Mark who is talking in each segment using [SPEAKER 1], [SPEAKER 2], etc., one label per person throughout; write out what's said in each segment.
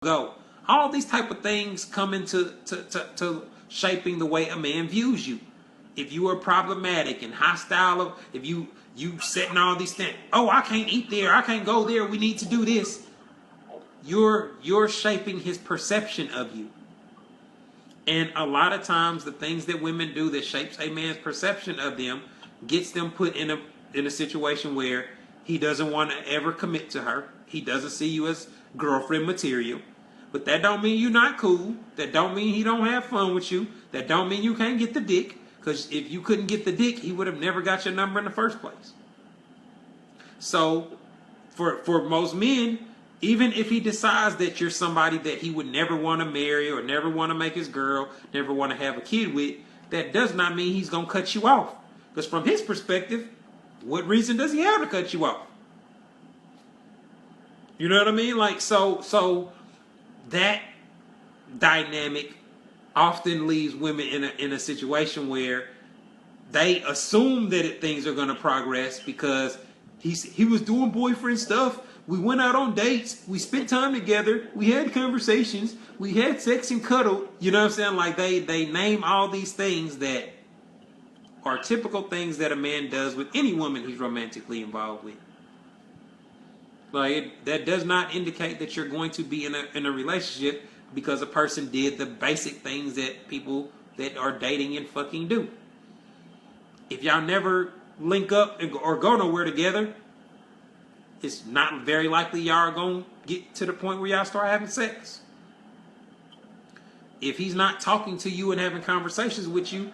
[SPEAKER 1] go. All these type of things come into to shaping the way a man views you. If you are problematic and hostile, if you setting all these things, oh, I can't eat there, I can't go there, we need to do this. You're shaping his perception of you. And a lot of times the things that women do that shapes a man's perception of them gets them put in a situation where he doesn't want to ever commit to her. He doesn't see you as girlfriend material. But that don't mean you're not cool. That don't mean he don't have fun with you. That don't mean you can't get the dick. Because if you couldn't get the dick, he would have never got your number in the first place. So for most men, even if he decides that you're somebody that he would never want to marry or never want to make his girl, never want to have a kid with, that does not mean he's going to cut you off. Because from his perspective, what reason does he have to cut you off? You know what I mean? Like, so that dynamic often leaves women in a situation where they assume that things are going to progress because he was doing boyfriend stuff. We went out on dates. We spent time together. We had conversations. We had sex and cuddled. You know what I'm saying? Like they name all these things that are typical things that a man does with any woman he's romantically involved with. Like that does not indicate that you're going to be in a relationship because a person did the basic things that people that are dating and fucking do. If y'all never link up or go nowhere together, it's not very likely y'all are going to get to the point where y'all start having sex. If he's not talking to you and having conversations with you,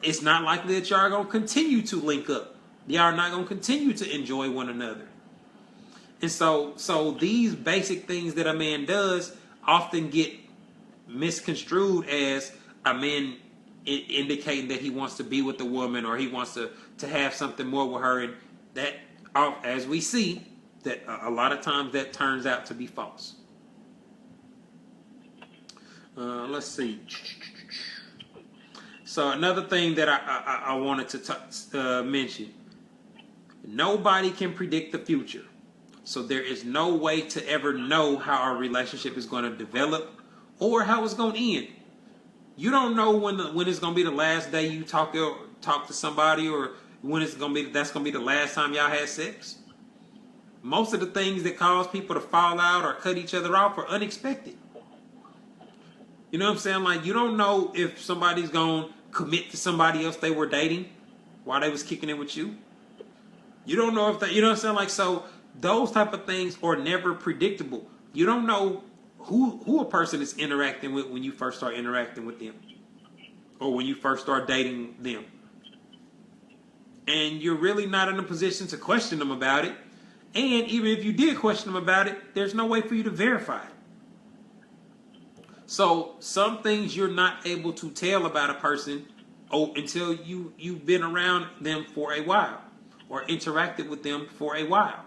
[SPEAKER 1] it's not likely that y'all are going to continue to link up. Y'all are not going to continue to enjoy one another. And so these basic things that a man does often get misconstrued as a man indicating that he wants to be with the woman or he wants to have something more with her. And that, as we see, that a lot of times that turns out to be false. Let's see. So another thing that I wanted to mention. Nobody can predict the future. So there is no way to ever know how our relationship is going to develop or how it's going to end. You don't know when it's going to be the last day you talk to somebody or when that's going to be the last time y'all had sex. Most of the things that cause people to fall out or cut each other off are unexpected. You know what I'm saying? Like you don't know if somebody's going to commit to somebody else they were dating while they was kicking it with you. You don't know if that, you know what I'm saying? Like, so those type of things are never predictable. You don't know who a person is interacting with when you first start interacting with them or when you first start dating them. And you're really not in a position to question them about it. And even if you did question them about it, there's no way for you to verify it. So some things you're not able to tell about a person until you've been around them for a while or interacted with them for a while.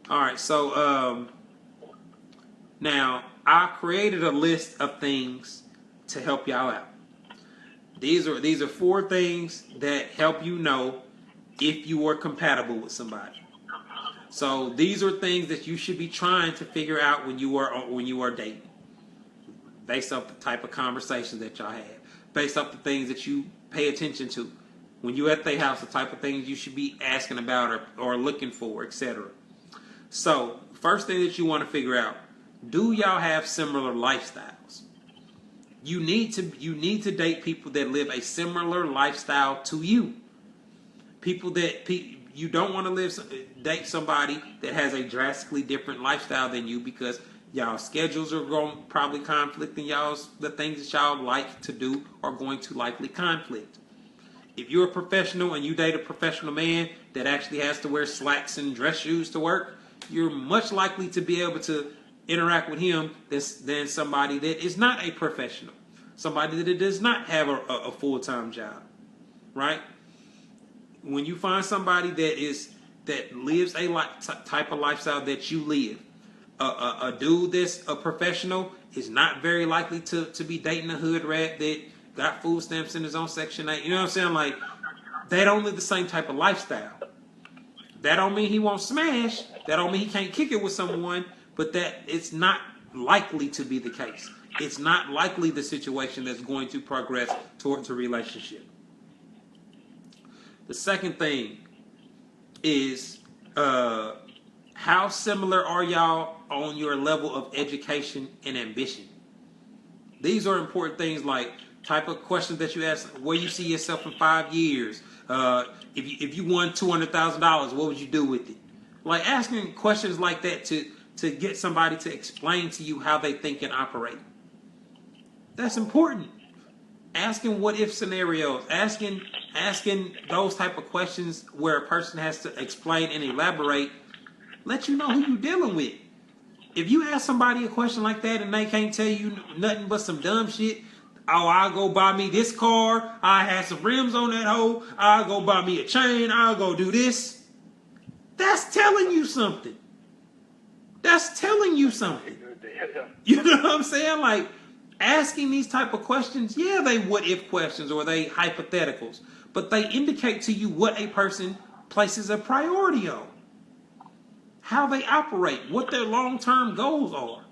[SPEAKER 1] All right, so now I created a list of things to help y'all out. These are 4 things that help you know if you are compatible with somebody. So these are things that you should be trying to figure out when you are dating, based off the type of conversations that y'all have, based off the things that you pay attention to when you at their house, the type of things you should be asking about or looking for, etc. So first thing that you want to figure out: do y'all have similar lifestyles? You need to date people that live a similar lifestyle to you. You don't want to date somebody that has a drastically different lifestyle than you because y'all schedules are going to probably conflict and the things that y'all like to do are going to likely conflict. If you're a professional and you date a professional man that actually has to wear slacks and dress shoes to work, you're much likely to be able to interact with him than somebody that is not a professional, somebody that does not have a full-time job, right? When you find somebody that lives a type of lifestyle that you live, a dude that's a professional is not very likely to be dating a hood rat that got food stamps in his own Section 8. You know what I'm saying? Like, they don't live the same type of lifestyle. That don't mean he won't smash. That don't mean he can't kick it with someone. but that it's not likely to be the case. It's not likely the situation that's going to progress towards a relationship. The second thing is how similar are y'all on your level of education and ambition? These are important things, like type of questions that you ask: where you see yourself in 5 years? If you won $200,000, what would you do with it? Like asking questions like that to get somebody to explain to you how they think and operate. That's important. Asking what if scenarios, asking those type of questions where a person has to explain and elaborate, let you know who you're dealing with. If you ask somebody a question like that and they can't tell you nothing but some dumb shit, oh, I'll go buy me this car, I had some rims on that hoe, I'll go buy me a chain, I'll go do this. That's telling you something. That's telling you something. You know what I'm saying? Like, asking these type of questions, yeah, they what if questions or they hypotheticals, but they indicate to you what a person places a priority on, how they operate, what their long-term goals are.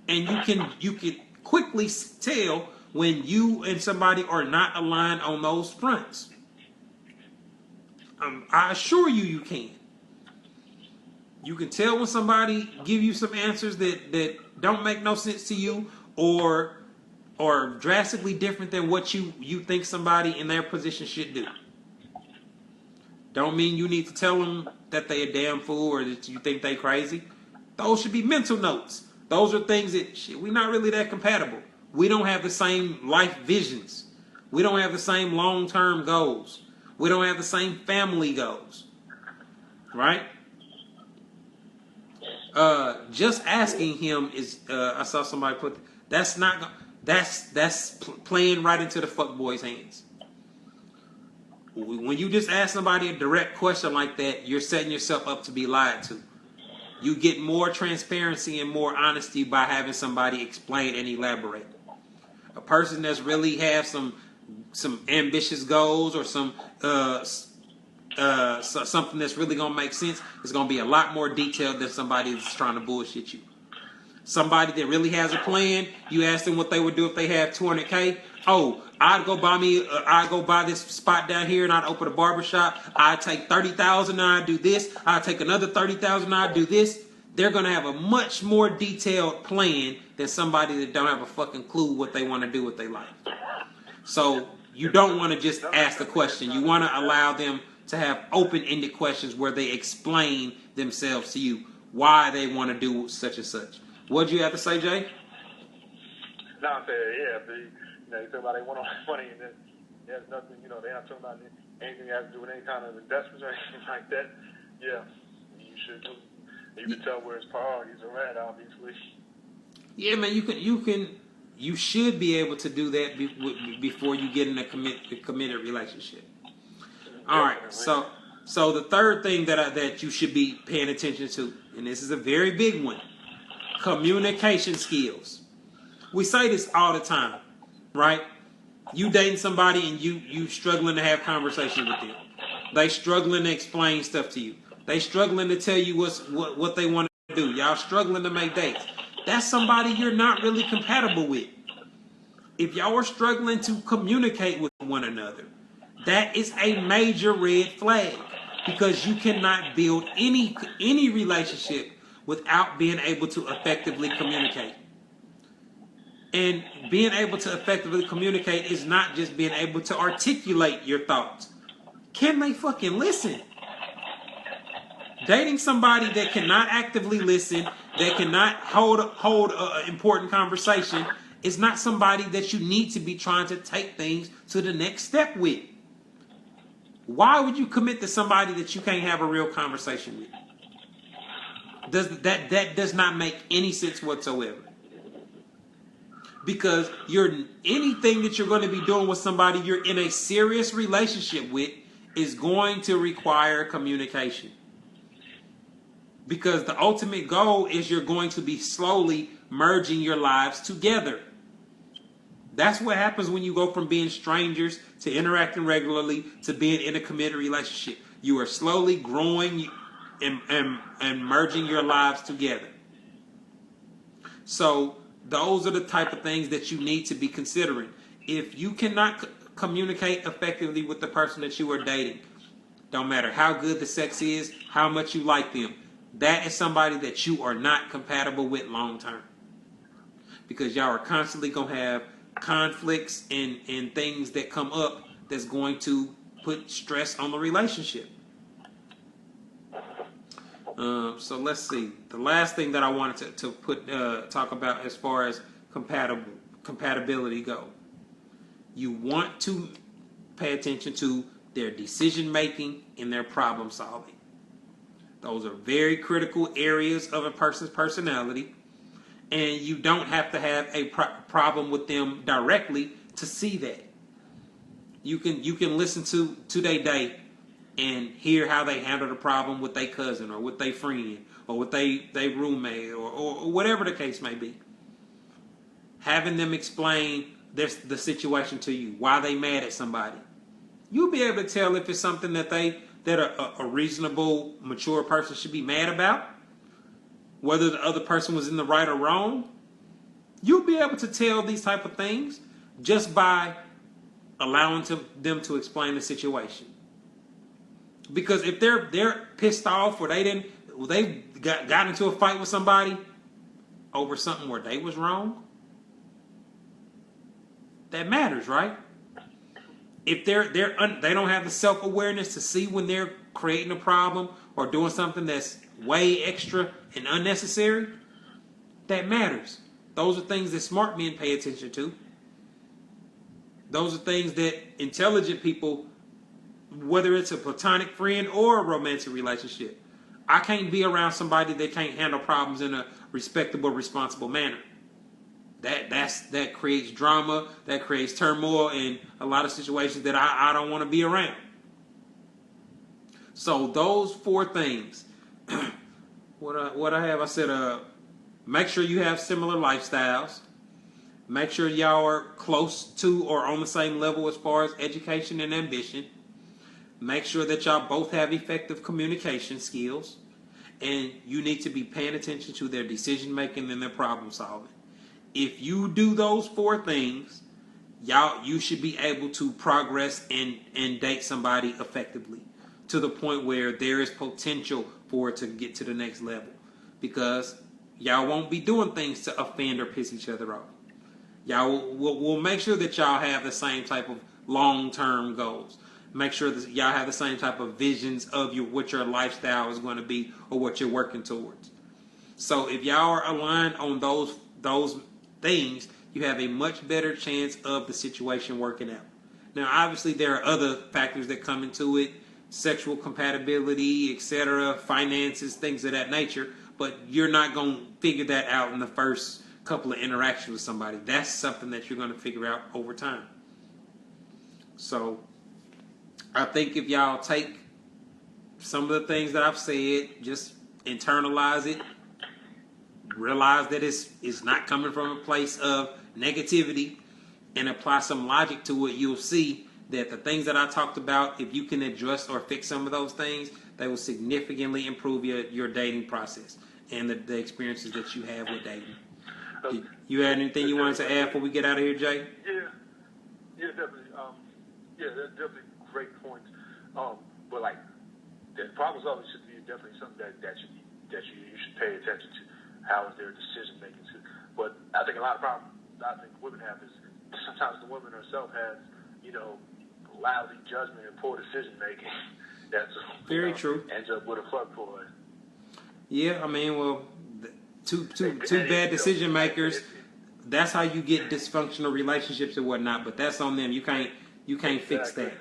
[SPEAKER 1] And you can quickly tell when you and somebody are not aligned on those fronts. I assure you, you can. You can tell when somebody give you some answers that don't make no sense to you, or drastically different than what you think somebody in their position should do. Don't mean you need to tell them that they a damn fool or that you think they crazy. Those should be mental notes. Those are things that we're not really that compatible. We don't have the same life visions. We don't have the same long-term goals. We don't have the same family goals. Right? Just asking him is I saw somebody put that's playing right into the fuckboy's hands. When you just ask somebody a direct question like that, you're setting yourself up to be lied to. You get more transparency and more honesty by having somebody explain and elaborate. A person that's really have some ambitious goals or something that's really gonna make sense is gonna be a lot more detailed than somebody that's trying to bullshit you. Somebody that really has a plan, you ask them what they would do if they have $200K. Oh, I'd go buy this spot down here and I'd open a barbershop. I'd take $30,000 and I'd do this. I'd take another $30,000 and I'd do this. They're going to have a much more detailed plan than somebody that don't have a fucking clue what they want to do with their life. So you don't want to just ask the question. You want to allow them to have open-ended questions where they explain themselves to you why they want to do such and such. What'd you have to say, Jay?
[SPEAKER 2] No, I'm saying, yeah, but, you talk about they want all that money and then there's nothing, they're not talking about anything that has to do with any kind of investments or anything like that. Yeah, you should do. You can tell where his priorities are at, obviously. Yeah,
[SPEAKER 1] man, you should be able to do that before you get in a committed relationship. All right, so the third thing that you should be paying attention to, and this is a very big one, communication skills. We say this all the time, right? You dating somebody and you struggling to have conversations with them. They struggling to explain stuff to you. They struggling to tell you what they want to do. Y'all struggling to make dates. That's somebody you're not really compatible with. If y'all are struggling to communicate with one another, that is a major red flag, because you cannot build any relationship without being able to effectively communicate. And being able to effectively communicate is not just being able to articulate your thoughts. Can they fucking listen? Dating somebody that cannot actively listen, that cannot hold an important conversation, is not somebody that you need to be trying to take things to the next step with. Why would you commit to somebody that you can't have a real conversation with? That does not make any sense whatsoever. Because anything that you're going to be doing with somebody you're in a serious relationship with is going to require communication. Because the ultimate goal is you're going to be slowly merging your lives together. That's what happens when you go from being strangers to interacting regularly to being in a committed relationship. You are slowly growing and merging your lives together. So those are the type of things that you need to be considering. If you cannot communicate effectively with the person that you are dating, don't matter how good the sex is, how much you like them, that is somebody that you are not compatible with long term. Because y'all are constantly going to have conflicts and things that come up that's going to put stress on the relationship. So let's see. The last thing that I wanted to talk about as far as compatibility go. You want to pay attention to their decision making and their problem solving. Those are very critical areas of a person's personality, and you don't have to have a problem with them directly to see that. You can listen to their day and hear how they handle the problem with their cousin or with their friend or with their roommate or whatever the case may be. Having them explain the situation to you, why they mad at somebody. You'll be able to tell if it's something that a reasonable, mature person should be mad about. Whether the other person was in the right or wrong. You'll be able to tell these type of things just by allowing them to explain the situation. Because if they're pissed off or they got into a fight with somebody over something where they was wrong, that matters, right? If they don't have the self-awareness to see when they're creating a problem or doing something that's way extra and unnecessary, that matters. Those are things that smart men pay attention to. Those are things that intelligent people, whether it's a platonic friend or a romantic relationship, I can't be around somebody that can't handle problems in a respectable, responsible manner. That creates drama, that creates turmoil in a lot of situations that I don't want to be around. So those 4 things. What I have, I said, make sure you have similar lifestyles. Make sure y'all are close to or on the same level as far as education and ambition. Make sure that y'all both have effective communication skills. And you need to be paying attention to their decision making and their problem solving. If you do those 4 things, you should be able to progress and date somebody effectively to the point where there is potential for it to get to the next level. Because y'all won't be doing things to offend or piss each other off. Y'all will make sure that y'all have the same type of long-term goals. Make sure that y'all have the same type of visions of what your lifestyle is going to be or what you're working towards. So if y'all are aligned on those things, you have a much better chance of the situation working out. Now, obviously, there are other factors that come into it, sexual compatibility, etc., finances, things of that nature, but you're not going to figure that out in the first couple of interactions with somebody. That's something that you're going to figure out over time. So, I think if y'all take some of the things that I've said, just internalize it, realize that it's not coming from a place of negativity, and apply some logic to it, you'll see that the things that I talked about, if you can address or fix some of those things, they will significantly improve your dating process and the experiences that you have with dating. You had anything you wanted to add before we get out of here, Jay?
[SPEAKER 2] Yeah, definitely. That's definitely great points. But like, the problem solving should be definitely something that you should pay attention to. How is their decision making? But I think a lot of problems I think women have is sometimes the woman herself has, lousy judgment and poor decision making. That's
[SPEAKER 1] very true.
[SPEAKER 2] Ends up with a fuck boy.
[SPEAKER 1] Yeah, I mean, well, two bad decision makers. That's how you get dysfunctional relationships and whatnot. But that's on them. You can't fix that.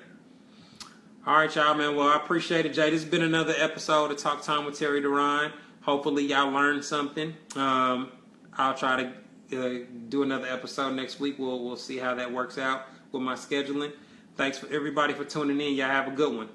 [SPEAKER 1] All right, y'all, man. Well, I appreciate it, Jay. This has been another episode of Talk Time with Terry Duran. Hopefully, y'all learned something. I'll try to do another episode next week. We'll see how that works out with my scheduling. Thanks for everybody for tuning in. Y'all have a good one.